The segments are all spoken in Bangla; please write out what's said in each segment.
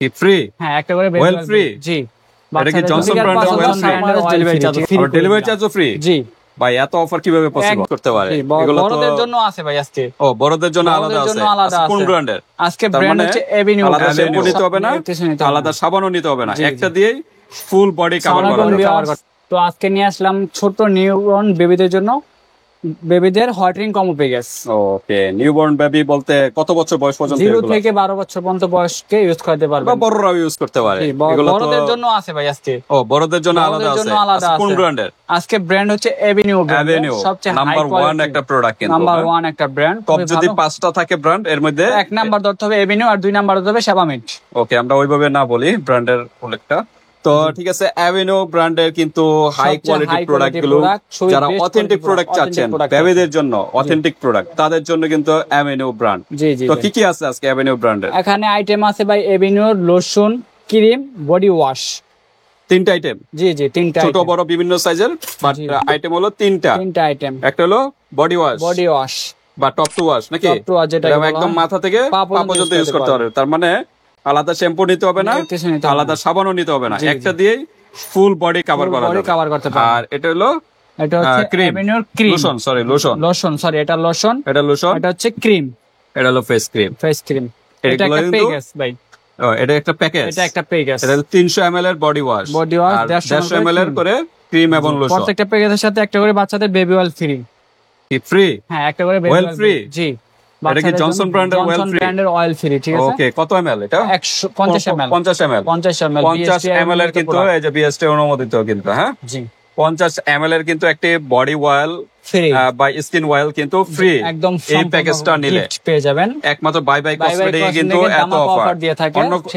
ফ্রি? হ্যাঁ, একটা করে ওয়েল ফ্রি। জি, এটা কি জনসন ব্র্যান্ডের ওয়েল ফ্রি? আর ডেলিভারি চার্জও ফ্রি? জি ভাই এত অফার কিভাবে পসিবল করতে পারে? এগুলো তো বড়দের জন্য আছে ভাই আজকে। ও বড়দের জন্য আলাদা আছে। কোন ব্র্যান্ডের? আজকে ব্র্যান্ড হচ্ছে এভিনিউ। আলাদা শ্যাম্পু নিতে হবে না, আলাদা সাবানও নিতে হবে না, একটা দিয়েই ফুল বডি কভার করা যাবে। তো আজকে নিয়ে আসলাম ছোট নিউবর্ন বেবিদের জন্য বেবিদের হোয়াইটেনিং কম্বো প্যাকেজ। ওকে, নিউবর্ন বেবি বলতে কত বছর বয়স পর্যন্ত? 0 থেকে 12 বছর পর্যন্ত বয়সকে ইউজ করতে পারবে, বা বড়রাও ইউজ করতে পারে। এগুলো বড়দের জন্য আছে ভাই আজকে। ও বড়দের জন্য আলাদা আছে। কোন ব্র্যান্ডের? আজকে ব্র্যান্ড হচ্ছে এভিনিউ। সবচেয়ে নাম্বার 1 একটা প্রোডাক্ট, কিন্তু নাম্বার 1 একটা ব্র্যান্ড। টপ যদি 5টা থাকে ব্র্যান্ড, এর মধ্যে 1 নাম্বার ধরতে হবে এভিনিউ, আর 2 নাম্বার ধরতে হবে সেবামিড। ওকে, আমরা ওইভাবে না বলি ব্র্যান্ডের উল্লেখটা। তো ঠিক আছে, অ্যাভিনিউ ব্র্যান্ডের কিন্তু হাই কোয়ালিটি প্রোডাক্ট গুলো, যারা অথেন্টিক প্রোডাক্ট চাচ্ছেন বেবিদের জন্য, অথেন্টিক প্রোডাক্ট, তাদের জন্য কিন্তু অ্যাভিনিউ ব্র্যান্ড। তো কি কি আছে আজকে অ্যাভিনিউ ব্র্যান্ডের? এখানে আইটেম আছে ভাই এভিনিউর লোশন, ক্রিম, বডি ওয়াশ, 3টা আইটেম। জি জি, 3টা ছোট বড় বিভিন্ন সাইজের, বাট আইটেম হলো 3টা আইটেম। একটা হলো বডি ওয়াশ বা টপ টু ওয়াশ, নাকি যেটা একদম মাথা থেকে পা পর্যন্ত ইউজ করতে পারবে। তার মানে আলাদা শ্যাম্পু নিতে হবে না, আলাদা সাবানও নিতে হবে না, একটা দিয়েই ফুল বডি কভার করা যাবে। আর এটা হলো ক্রিম, লোশন, এটা লোশন, এটা হচ্ছে ক্রিম, এটা হলো ফেস ক্রিম। এটা একটা প্যাকেজ ভাই, এটা একটা প্যাকেজ, এটা 300 ml এর বডি ওয়াশ, 150 ml এর করে ক্রিম এবং লোশন। প্রত্যেকটা প্যাকেজের সাথে একটা করে বাচ্চাদের বেবি অয়েল ফ্রি। হ্যাঁ, একটা করে বেবি অয়েল ফ্রি। জি, এটা কি জনসন ব্র্যান্ডের অয়েল ফ্রি, ঠিক আছে। ওকে, কত ml এটা? 50 ml এর কিন্তু এই যে বিএসটি অনুমোদিত কিন্তু। হ্যাঁ জি, 50 ml এর কিন্তু একটি বডি অয়েল বা স্কিন অয়েল কিন্তু ফ্রি। একদম এই প্যাকেজটা নিলে পেয়ে যাবেন একমাত্র বাই বাই কসমেটিকে কিন্তু এত অফার দিয়ে থাকে।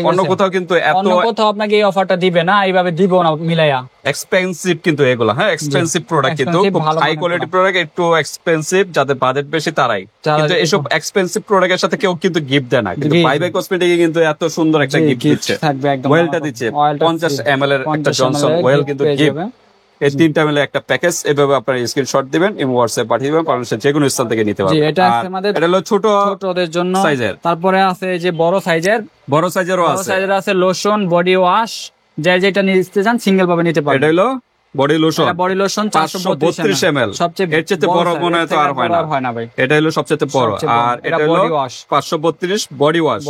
অন্য কোথাও কিন্তু অন্য কোথাও আপনাকে এই অফারটা দিবে না, এইভাবে দিব না মিলাইয়া। এক্সপেন্সিভ কিন্তু এগুলো, হ্যাঁ এক্সপেন্সিভ প্রোডাক্ট, কিন্তু হাই কোয়ালিটি প্রোডাক্ট, একটু এক্সপেন্সিভ, যাদের বাজেট বেশি তারাই। কিন্তু এসব এক্সপেন্সিভ প্রোডাক্টের সাথে কেউ কিন্তু গিফট দেয় না, কিন্তু বাই বাই কসমেটিকে কিন্তু এত সুন্দর একটা গিফট দিচ্ছে, ওয়েলটা দিচ্ছে। 50 ml এর একটা জনসন ওয়েল কিন্তু গিফট। এই 3টা মিলে একটা প্যাকেজ, এভাবে আপনারা স্ক্রিনশট দিবেন, ইমো হোয়াটসঅ্যাপ পাঠিয়ে দিবেন, বাংলাদেশের যে কোনো স্থান থেকে নিতে পারবেন। এটা আছে আমাদের, এটা হলো ছোটদের জন্য সাইজের। তারপরে আছে যে বড় সাইজেরও আছে। আছে লোশন, বডি ওয়াশ, যেটা নিতে চান সিঙ্গেল ভাবে নিতে পারবেন। এটা হলো বডি লোশন 432 ml, সবচেয়ে এর চেয়ে বড় মনে হয় তো আর হয় না ভাই। এটা হলো সবচেয়ে বড়। আর এটা হলো 532 বডি ওয়াশ।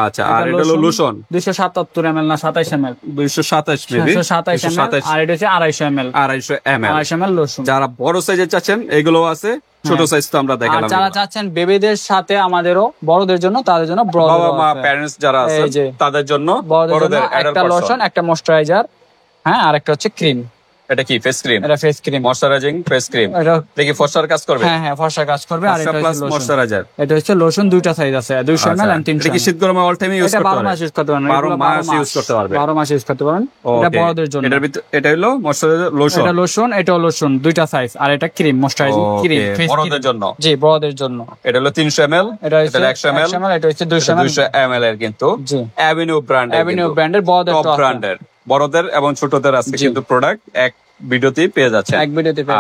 আচ্ছা, আর এটা হলো লোশন 277 ml না 27 ml, 227 মেবি, 227 ml। আর এটা হচ্ছে 250 ml লোশন। যারা বড় সাইজের চাচ্ছেন এগুলো আছে, ছোট সাইজ তো আমরা দেখালাম। যারা চাচ্ছেন বেবিদের সাথে আমাদেরও বড়দের জন্য, তাদের জন্য বাবা মা প্যারেন্টস যারা আছে তাদের জন্য বড়দের একটা লোশন, একটা ময়েশ্চারাইজার, হ্যাঁ, আর একটা হচ্ছে ক্রিম। এটা কি ফেস ক্রিম? এটা face cream, moisturising face cream. এটা কি ফর্সার কাজ করবে? হ্যাঁ, ফর্সার কাজ করবে। আর এটা হচ্ছে ময়েশ্চারাইজার, এটা হচ্ছে লোশন, 2টা সাইজ আছে, 200 ml আর 300 ml। এটা কি শীত গরমে অল টাইম ইউজ করতে পারবে? 12 মাস ইউজ করতে পারবেন, 12 মাস ইউজ করতে পারবে, 12 মাস ইউজ করতে পারেন। এটা বড়দের জন্য। এটার ভিতর এটা হলো ময়েশ্চারাইজার লোশন, এটা লোশন, এটাও লোশন, 2টা সাইজ। আর এটা ক্রিম, ময়েশ্চারাইজিং ক্রিম, বড়দের জন্য। জি, বড়দের জন্য। এটা হলো 300 ml, এটা 100 ml, এটা হচ্ছে 200 ml এর কিন্তু অ্যাভিনিউ ব্র্যান্ডের বড়দের, টপ ব্র্যান্ডের বড়দের এবং ছোটদের আছে কিন্তু প্রোডাক্ট এক ভিডিওতে পেয়ে যাচ্ছে।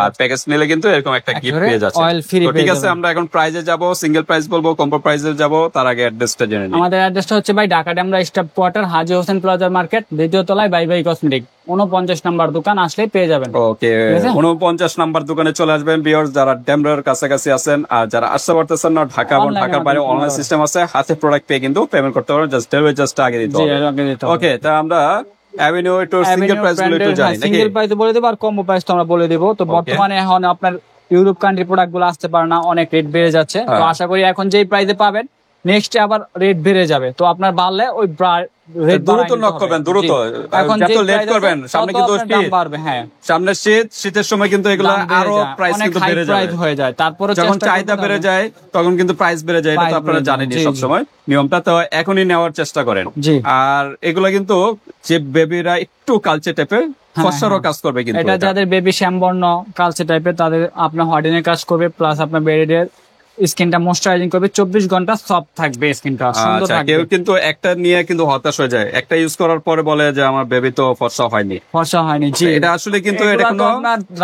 আর প্যাকেজ নিলে কিন্তু এরকম একটা গিফট পেয়ে যাচ্ছে। তো ঠিক আছে, আমরা এখন প্রাইজে যাব, সিঙ্গেল প্রাইস বলবো, কম্বো প্রাইসে যাব, তার আগে অ্যাড্রেসটা জেনে নিই। আমাদের অ্যাড্রেসটা হচ্ছে ভাই ঢাকা ডেমরা স্টাফ কোয়ার্টার, হাজী হোসেন প্লাজা মার্কেট, দ্বিতীয় তলায় বাই বাই কসমেটিক, 49 নাম্বার দোকান, আসলেই পেয়ে যাবেন। ওকে, 49 নাম্বার দোকানে চলে আসবেন ভিউয়ার্স, যারা ডেমরার কাছাকাছি আছেন। আর যারা আসতে পারতেছেন না, ঢাকা এবং ঢাকার বাইরে অনলাইন সিস্টেম আছে, হাতে প্রোডাক্ট পেয়ে কিন্তু পেমেন্ট করতে পারেন, জাস্ট ডেলিভারি জাস্ট আগে দিতে হবে। ওকে, তা আমরা অ্যাভিনিউ একটু সিঙ্গেল প্রাইস বলে একটু জানি, সিঙ্গেল প্রাইস বলে দেব, আর কম্বো প্রাইস তো আমরা বলে দেব। তো বর্তমানে এখন আপনার ইউরোপ কান্ট্রি প্রোডাক্ট গুলো আসতে পারে না, অনেক রেট বেড়ে যাচ্ছে। তো আশা করি এখন যেই প্রাইসে পাবেন, নেক্সট আবার রেট বেড়ে যাবে। তো আপনার বাড়লে ওই দ্রুত নক করবেন, দ্রুত যত লেট করবেন, সামনে কিন্তু দাম বাড়বে। হ্যাঁ, সামনে শীতের সময় কিন্তু এগুলো আরো প্রাইস কিন্তু বেড়ে যায়। তারপরে যখন চাহিদা বেড়ে যায় তখন কিন্তু প্রাইস বেড়ে যায়, এটা তো আপনারা জানেনই সব সময় নিয়মটা। তো এখনই নেওয়ার চেষ্টা করেন। আর এগুলো কিন্তু যে বেবিরা একটু কালচে টাইপের, ফর্সারও কাজ করবে কিন্তু এটা যাদের বেবি শ্যামবর্ণ কালচে টাইপের, তাদের আপনার হোয়াইটেনিং কাজ করবে, প্লাস আপনার বেবিদের স্কিনটা ময়েশ্চারাইজিং করবে, 24 ঘন্টা সফট থাকবে স্কিনটা, সুন্দর থাকবে। কেউ কিন্তু একটা নিয়ে কিন্তু হতাশ হয়ে যায়, একটা ইউজ করার পরে বলে যে আমার বেবি তো ফর্সা হয়নি। জি, এটা আসলে কিন্তু এটা কোনো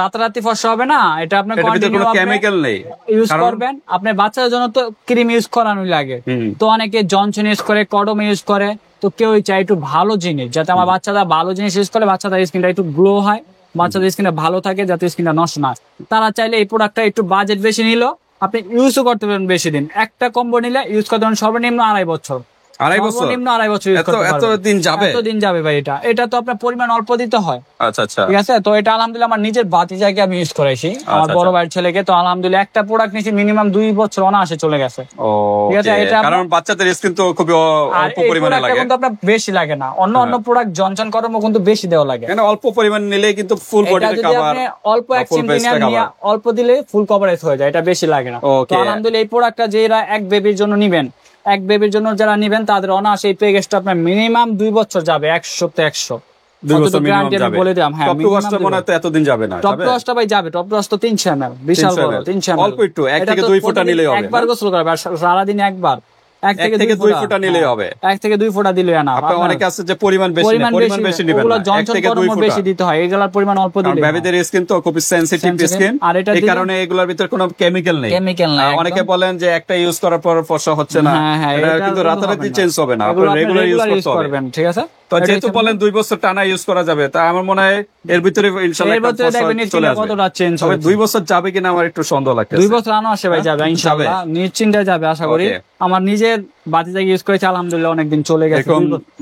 রাতারাতি ফর্সা হবে না, এটা আপনার কোনো কেমিক্যাল নেই, ইউজ করবেন। আপনার বাচ্চাদের জন্য তো ক্রিম ইউজ করানোই লাগে। তো অনেকে জনসন ইউজ করে, কডম ইউজ করে, তো কেউ চাই একটু ভালো জিনিস, যাতে আমার বাচ্চারা ভালো জিনিস ইউজ করে বাচ্চাদের স্কিনটা একটু গ্লো হয়, বাচ্চাদের স্কিনটা ভালো থাকে, যাতে স্কিনটা নষ্ট না হয়। তারা চাইলে এই প্রোডাক্টটা একটু বাজেট বেশি নিল, আপনি ইউজও করতে পারবেন বেশি দিন। একটা কম্বো নিলে ইউজ করতে পারেন সর্বনিম্ন 2.5 বছর। 2.5 বছর? সর্বনিম্ন 2.5 বছর ইউজ করতে পারবেন। এতদিন যাবে? এতদিন যাবে ভাই। এটা তো আপনার পরিমাণ অল্প দিতে হয়। আচ্ছা আচ্ছা, ঠিক আছে। তো এটা আলহামদুলিল্লাহ আমার নিজের ভাতিজাকে আমি ইউজ করাইছি, আমার বড় ভাইয়ের ছেলেকে। তো আলহামদুলিল্লাহ একটা প্রোডাক্ট নিয়েছি মিনিমাম 2 বছর অনায়াসে চলে গেছে। ঠিক আছে। এটা কারণ বাচ্চাদের স্কিন তো খুবই অল্প পরিমাণে লাগে, কিন্তু আপনার বেশি লাগে না। অন্য প্রোডাক্ট জনসন কর্ম কিন্তু বেশি দেওয়া লাগে, মানে অল্প পরিমাণ নিলে কিন্তু ফুল বডিতে কভার, অল্প এক সেন্টিমিটার নিয়ে অল্প দিলে ফুল কভারেজ হয়ে যায়, এটা বেশি লাগে না। তো আলহামদুলিল্লাহ এই প্রোডাক্টটা যারা এক বেবির জন্য নিবেন, এক বেবির জন্য যারা নিবেন তাদের অনায়াসে এই প্যাকেজটা আপনার মিনিমাম 2 বছর যাবে, 100 2 বছর মিনিমাম যাবে। বলে দিলাম। হ্যাঁ, টপ টু ওয়াশটা মনে হয় তো এতদিন যাবে না। টপ টু ওয়াশটা ভাই যাবে, টপ টু ওয়াশ তো 300 ml, বিশাল বড় 300 ml। অল্প একটু 1 থেকে 2 ফোঁটা নিলেই হবে। একবার গোসল করবে আর সারা দিনে একবার 1 থেকে 2 ফোঁটা নিলেই হবে। 1 থেকে 2 ফোঁটা দিলে না। আপনার অনেকে আছে যে পরিমাণ বেশি নেবেন না, 1 থেকে 2 ফোঁটা বেশি দিতে হয়, এগুলোর পরিমাণ অল্প দিলে। বেবিদের স্কিন তো খুব সেনসিটিভ স্কিন, এই কারণে এগুলোর ভিতর কোনো কেমিক্যাল নেই। অনেকে বলেন যে একটা ইউজ করার পর ফর্সা হচ্ছে না, এটা কিন্তু রাতারাতি চেঞ্জ হবে না, আপনি রেগুলার ইউজ করতে হবে। ঠিক আছে। তো যেহেতু বলেন 2 বছর টানা ইউজ করা যাবে, তা আমার মনে হয় এর ভিতরে ইনশাআল্লাহ চলে আসবে। কতটা চেঞ্জ হবে 2 বছর যাবে কিনা আমার একটু সন্দেহ লাগছে। 2 বছর আনো আসে ভাই, যাবে ইনশাআল্লাহ, নিশ্চিন্তে যাবে আশা করি। আমার নিজের বাতিজা ইউজ করেছে আলহামদুলিল্লাহ, অনেকদিন চলে গেছে,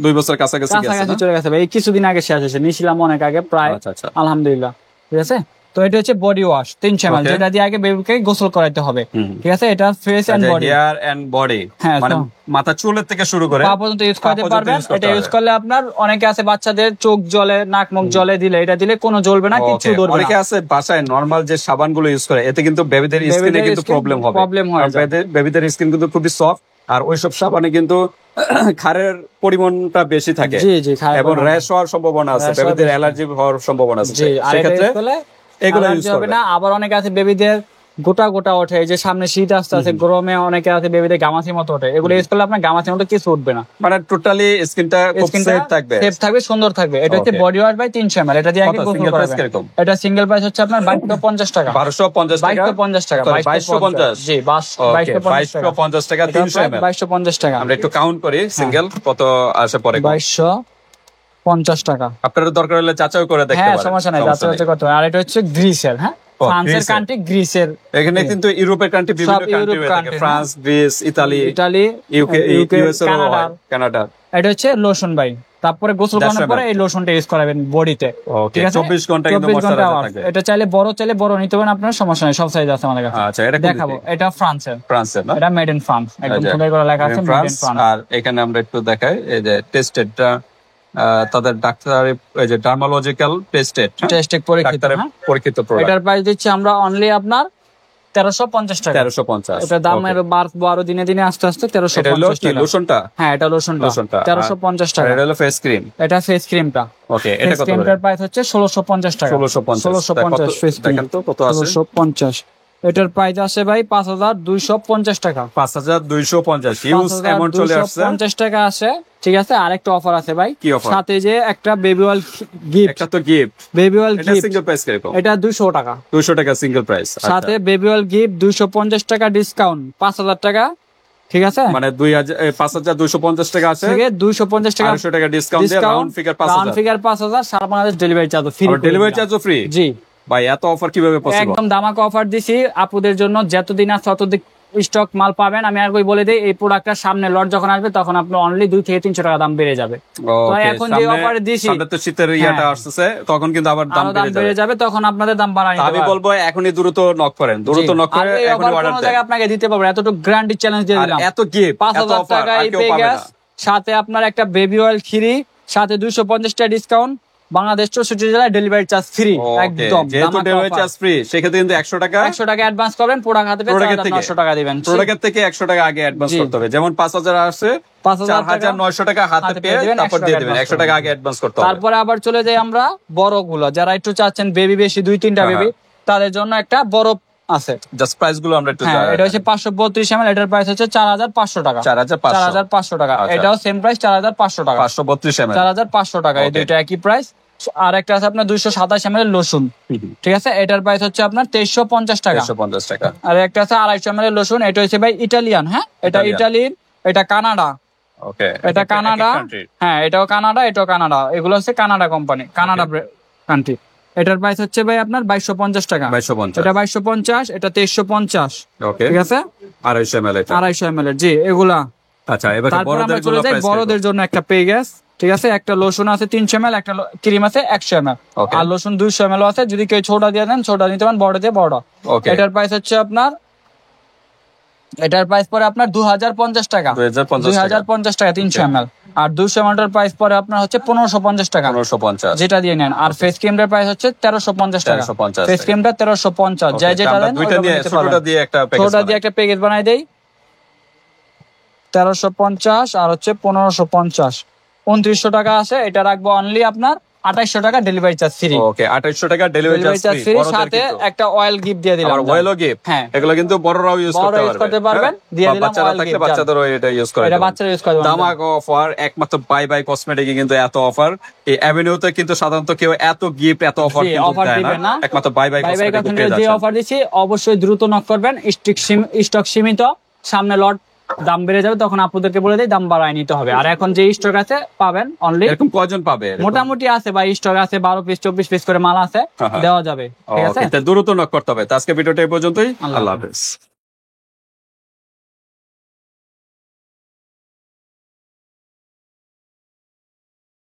2 বছর কাছাকাছি চলে গেছে ভাই। কিছুদিন আগে শেষ হয়েছে, নিয়েছিলাম অনেক আগে প্রায়। আলহামদুলিল্লাহ। ঠিক আছে। তো এটা হচ্ছে বডি ওয়াশ 300 ml, যেটা দিয়ে আগে বেবিকে গোসল করাইতে হবে। ঠিক আছে। এটা face and body, hair and body, মানে মাথা চুলের থেকে শুরু করে পা পর্যন্ত ইউজ করতে পারবেন। এটা ইউজ করলে আপনার অনেকে আছে বাচ্চাদের চোখ জ্বলে, নাক মুখ জ্বলে, দিলে এটা দিলে কোনো জ্বলবে না, কিছু ধরবে না। অনেকে আছে বাসায় নরমাল যে সাবানগুলো ইউজ করে, এতে কিন্তু বেবিদের স্কিনে কিন্তু প্রবলেম হবে। বেবিদের স্কিন কিন্তু খুবই সফট, আর ওইসব সাবানে কিন্তু ক্ষারের পরিমাণটা বেশি থাকে এবং র্যাশ হওয়ার সম্ভাবনা আছে, বেবিদের অ্যালার্জি হওয়ার সম্ভাবনা আছে। সেক্ষেত্রে এগুলো ইউজ করবে না। আবার অনেকে আছে বেবিদের গোটা গোটা ওঠে, যে সামনে শীত আসতে আছে, গরমে অনেকে আছে বেবিদের গামাচির মতো ওঠে, এগুলো ইউজ করলে আপনার গামাচির মতো কিছু উঠবে না, মানে টোটালি স্কিনটা খুব সেফ থাকবে, সুন্দর থাকবে। এটা হচ্ছে বডি ওয়াশ বাই 300 ml, এটা দিয়ে আগে গোসল করবেন। এটা সিঙ্গেল প্রাইস হচ্ছে আপনার 2250 টাকা। 2250 টাকা। 2250 জি, 2250 টাকা 300 ml, 2250 টাকা। আমরা একটু কাউন্ট করি সিঙ্গেল কত আসে পরে। 2250 টাকা। আপনাদের দরকার হলে যাচাই করে দেখতে পারেন, হ্যাঁ সমস্যা নাই, যাচাই করতে হবে। আর এটা হচ্ছে গ্রিসের, হ্যাঁ ফ্রান্সের কান্ট্রি, গ্রিসের। এখানে কিন্তু ইউরোপের কান্ট্রি, বিভিন্ন কান্ট্রি থাকে, France, Greece, Italy, UK, Canada. এটা হচ্ছে লোশন ভাই, তারপরে গোসল করার পরে এই লোশনটা ইউজ করাবেন বডিতে। ঠিক আছে। 24 ঘন্টা কিন্তু ময়শ্চারাইজার থাকে। এটা চাইলে বড় নিতে পারেন, আপনার সমস্যা নাই, সব সাইজ আছে আমাদের কাছে। আচ্ছা, এটা দেখাবো। এটা ফ্রান্সের না, এটা মেড ইন ফ্রান্স, একদম খোদাই করা লেখা আছে মেড ইন ফ্রান্স। আর এখানে আমরা একটু দেখাই, এই যে টেস্টেডটা তাদের ডাক্তারি, এই যে ডার্মালজিক্যাল টেস্টেড পরীক্ষিত প্রোডাক্ট। এটার প্রাইস দিচ্ছি আমরা অনলি আপনার 1350 টাকা। 1350। এটা দামের বাড়বো দিনে দিনে আস্তে আস্তে। 1350 টাকা লোশনটা। হ্যাঁ, এটা লোশনটা 1350 টাকা। এটা হলো ফেস ক্রিম, এটা ফেস ক্রিমটা। ওকে, এটা কত? ক্রিমটার প্রাইস হচ্ছে 1650 টাকা। 1650 ফেস ক্রিম। দেখেন তো কত আছে। 1650। এটার প্রাইস আছে ভাই 5250 টাকা। 5250 ইউজ অ্যামাউন্ট চলে আসছে, 50 টাকা আছে। ঠিক আছে। আরেকটা অফার আছে ভাই, কি অফার? সাথে যে একটা বেবি অয়েল গিফট। একটা তো গিফট, বেবি অয়েল গিফট। এটা সিঙ্গেল প্রাইস কিরকম? এটা 200 টাকা। 200 টাকা সিঙ্গেল প্রাইস, সাথে বেবি অয়েল গিফট 250 টাকা ডিসকাউন্ট, 5000 টাকা। ঠিক আছে। মানে 5250 টাকা আছে, 250 টাকা 200 টাকা ডিসকাউন্ট দিয়ে রাউন্ড ফিগার 5000। রাউন্ড ফিগার 5000, সারা Bangladesh delivery charge free. Delivery চার্জও ফ্রি? জি ভাই, এত অফার কিভাবে পসিবল? একদম দামাকা অফার দিছি আপুদের জন্য, যতদিন আছে ততদিন স্টক মাল পাবেন। আমি আর কই বলে দেই, এই প্রোডাক্টটার সামনে লট যখন আসবে তখন আপনার অনলি 2 থেকে 300 টাকা দাম বেড়ে যাবে। তো এখন যে অফার দিছি, সামনে তো শীতের ইয়াটা আসছে, তখন কিন্তু আবার দাম বেড়ে যাবে, তখন আপনাদের দাম বাড়াই দিতে হবে। আমি বলবো এখনই দ্রুত নক করেন, দ্রুত নক করে এখনই অর্ডার দেন। আপনাকে দিতে পারবো, এতটুকু গ্যারান্টি চ্যালেঞ্জ দিয়ে দিলাম। এত গিফট, 5000 টাকা এই প্যাকেজ, সাথে আপনার একটা বেবি অয়েল ফ্রি, সাথে 250 টাকা ডিসকাউন্ট, বাংলাদেশ 64 জেলায় ডেলিভারি চার্জ ফ্রি। একদম যেহেতু ডেলিভারি চার্জ ফ্রি, সেক্ষেত্রে কিন্তু 100 টাকা অ্যাডভান্স করবেন, প্রোডাক্ট হাতে পেয়ে 900 টাকা দিবেন। প্রোডাক্ট থেকে 100 টাকা আগে অ্যাডভান্স করতে হবে। যেমন 5000 আসে, 4900 টাকা হাতে পেয়ে তারপর দিয়ে দিবেন, 100 টাকা আগে অ্যাডভান্স করতে হবে। তারপরে আবার চলে যাই আমরা বড়গুলো, যারা একটু চাচ্ছেন বেবি বেশি, 2-3টা বেবি, তাদের জন্য একটা বড় আছে। জাস্ট প্রাইস গুলো আমরা একটু, এটা হচ্ছে 532 ml, এটার প্রাইস হচ্ছে 4500 টাকা। 4500 টাকা। এটাও সেম প্রাইস 4500 টাকা। 532 ml 4500 টাকা। এই দুইটা একই প্রাইস। আর একটা আছে আপনার 227 ml লোশন। ঠিক আছে। এটার প্রাইস হচ্ছে আপনার 2350 টাকা। 2350 টাকা। আর একটা আছে 250 ml লোশন, এটা হচ্ছে ভাই ইটালিয়ান। হ্যাঁ, এটা ইটালির, এটা কানাডা। ওকে, এটা কানাডা, হ্যাঁ এটাও কানাডা, এটাও কানাডা, এগুলো হচ্ছে কানাডা কোম্পানি, কানাডা কান্ট্রি। এটার প্রাইস হচ্ছে ভাই আপনার 2250 টাকা। 2250, এটা 2250, এটা 2350। ওকে, ঠিক আছে, 250 ml, এটা 250 ml জি এগুলা। আচ্ছা, এবার তারপর আমরা বড়দের চলে গুলো যাই প্রাইস বড়দের জন্য একটা পে গ্যাস। ঠিক আছে, একটা লোশন আছে 300 ml, একটা ক্রিম আছে 100 ml, Okay. আর লোশন 200 ml আছে। যদি কেউ ছোটা দিয়ে দেন ছোটা নিতে পারেন, বড় দিয়ে বড়। Okay. এটার প্রাইস হচ্ছে আপনার, এটার প্রাইস পরে আপনার 2050 টাকা। 2050 টাকা 300 ml। আর 200 ml এর প্রাইস পরে আপনার হচ্ছে 1550 টাকা, 1550, যেটা দিয়ে নেন। আর ফেস ক্রিমটার প্রাইস হচ্ছে 1350 টাকা। 1350 ফেস ক্রিমটা 1350, যাই যেটা দেন দুইটা দিয়ে ছোটটা দিয়ে একটা প্যাকেজ, ছোটটা দিয়ে একটা প্যাকেজ বানাই দেই। 1350 আর হচ্ছে 1550, 2900 টাকা আছে। এটা রাখবো অনলি আপনার 2800 টাকা ডেলিভারি চার্জ ফ্রি। ওকে, 2800 টাকা ডেলিভারি চার্জ ফ্রি, সাথে একটা অয়েল গিফট দিয়ে দিলাম। আর অয়েলও গিফট, হ্যাঁ এগুলো কিন্তু বড়রাও ইউজ করতে পারবেন, দিয়ে দিলাম। বাচ্চারা থাকলে বাচ্চাদেরও এটা ইউজ করে, এটা বাচ্চারা ইউজ করে। দামাক অফার একমাত্র বাই বাই কসমেটিকে কিন্তু এত অফার, এই অ্যাভিনিউতে কিন্তু সাধারণত কেউ এত গিফট এত অফার দিবে না, একমাত্র বাই বাই কসমেটিকে যে অফার দিছি অবশ্যই দ্রুত নক করবেন। স্টক সীমিত, সামনে লট দাম বেড়ে যাবে, তখন আপনাদেরকে বলে দেই দাম বাড়ায় নিতে হবে। আর এখন যে স্টক আছে পাবেন অনলি, এরকম কয়জন পাবে? মোটামুটি আছে ভাই, স্টক আছে 12 পিস 24 পিস করে মাল আছে, দেওয়া যাবে। ঠিক আছে, দ্রুত নক করতে হবে। তো আজকে ভিডিওটা এই পর্যন্তই, আল্লাহ হাফেজ।